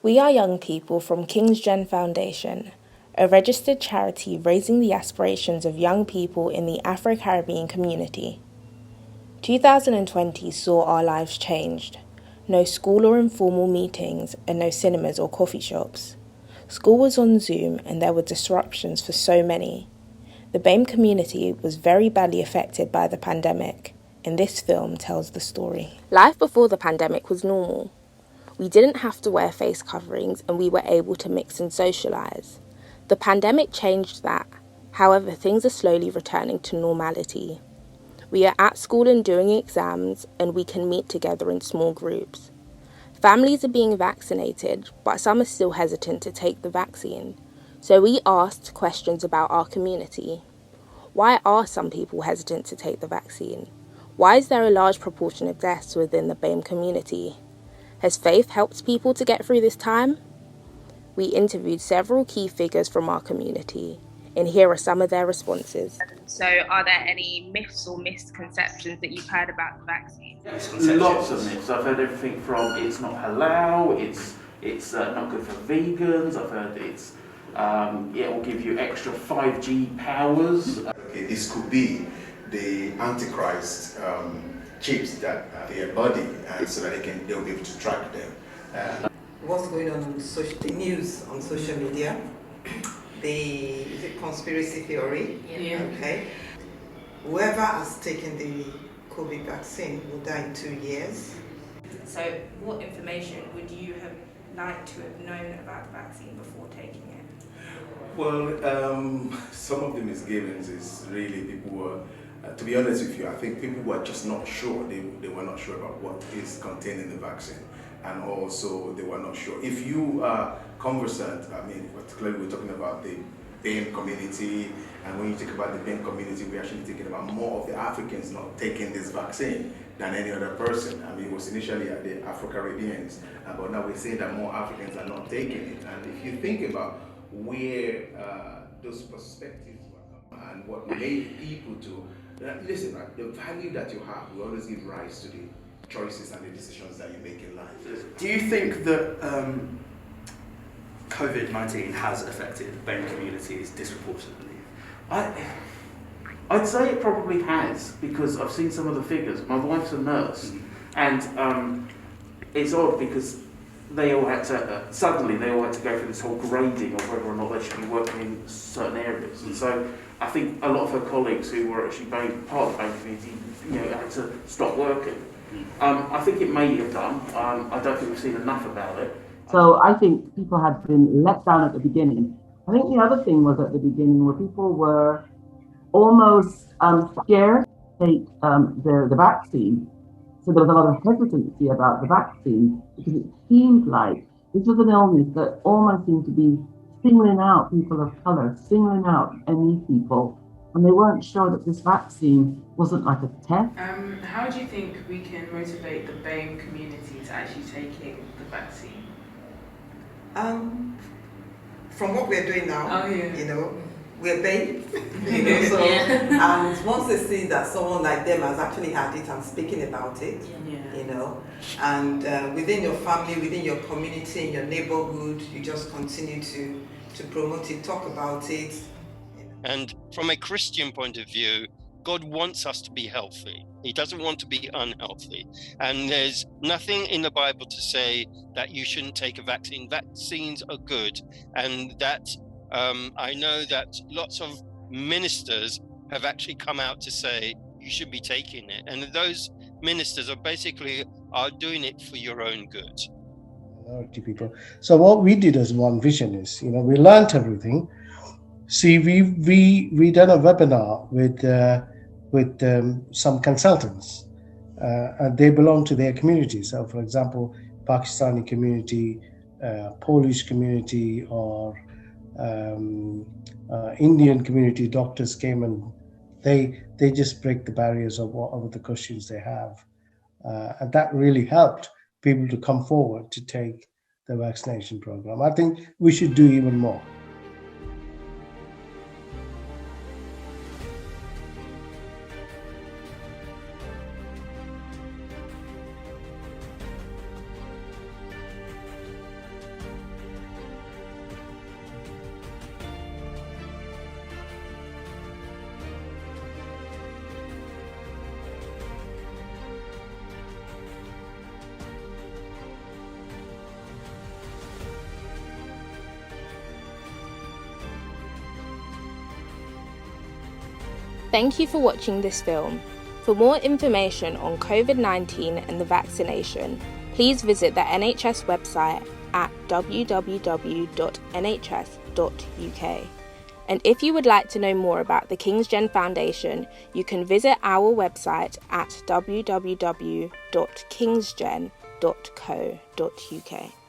We are young people from Kingsgen Foundation, a registered charity raising the aspirations of young people in the Afro-Caribbean community. 2020 saw our lives changed. No school or informal meetings and no cinemas or coffee shops. School was on Zoom and there were disruptions for so many. The BAME community was very badly affected by the pandemic, and this film tells the story. Life before the pandemic was normal. We didn't have to wear face coverings and we were able to mix and socialise. The pandemic changed that. However, things are slowly returning to normality. We are at school and doing exams, and we can meet together in small groups. Families are being vaccinated, but some are still hesitant to take the vaccine. So we asked questions about our community. Why are some people hesitant to take the vaccine? Why is there a large proportion of deaths within the BAME community? Has faith helped people to get through this time? We interviewed several key figures from our community, and here are some of their responses. So are there any myths or misconceptions that you've heard about the vaccine? Lots of myths. I've heard everything from it's not halal, it's not good for vegans, I've heard it will give you extra 5G powers. Okay, this could be the Antichrist chips that they embody, and so that they'll be able to track them. What's going on the news on social media? Is it conspiracy theory? Yeah. Okay. Whoever has taken the COVID vaccine will die in 2 years. So what information would you have liked to have known about the vaccine before taking it? Well, some of the misgivings is really people were, to be honest with you, I think people were just not sure. They were not sure about what is contained in the vaccine. And also they were not sure. If you are conversant, I mean, particularly we're talking about the BAME community, and when you think about the BAME community, we're actually thinking about more of the Africans not taking this vaccine than any other person. I mean, it was initially the Afro-Caribbeans, but now we're saying that more Africans are not taking it. And if you think about where those perspectives were and what made people to, listen, right, the value that you have will always give rise to the choices and the decisions that you make in life. Do you think that COVID-19 has affected BAME communities disproportionately? I'd say it probably has, because I've seen some of the figures. My wife's a nurse, and it's odd because they all had to, suddenly they all had to go through this whole grading of whether or not they should be working in certain areas. And so I think a lot of her colleagues who were actually part of the BAME community, had to stop working. I think it may have done. I don't think we've seen enough about it. So I think people had been let down at the beginning. I think the other thing was at the beginning where people were almost scared to take the vaccine. So there was a lot of hesitancy about the vaccine because it seemed like this was an illness that almost seemed to be singling out people of color, singling out any people. And they weren't sure that this vaccine wasn't like a test. How do you think we can motivate the BAME community to actually taking the vaccine? From what we're doing now, we're BAME. So, Yeah. and once they see that someone like them has actually had it and speaking about it, and within your family, within your community, in your neighborhood, you just continue to promote it, talk about it. And from a Christian point of view, God wants us to be healthy. He doesn't want to be unhealthy. And there's nothing in the Bible to say that you shouldn't take a vaccine. Vaccines are good. And that I know that lots of ministers have actually come out to say you should be taking it. And those ministers are basically doing it for your own good. People. So what we did as One Vision is, we learned everything. See, we done a webinar with some consultants, and they belong to their community. So, for example, Pakistani community, Polish community, or Indian community doctors came and they just break the barriers of the questions they have, and that really helped people to come forward to take the vaccination program. I think we should do even more. Thank you for watching this film. For more information on COVID-19 and the vaccination, please visit the NHS website at www.nhs.uk. And if you would like to know more about the Kingsgen Foundation, you can visit our website at www.kingsgen.co.uk.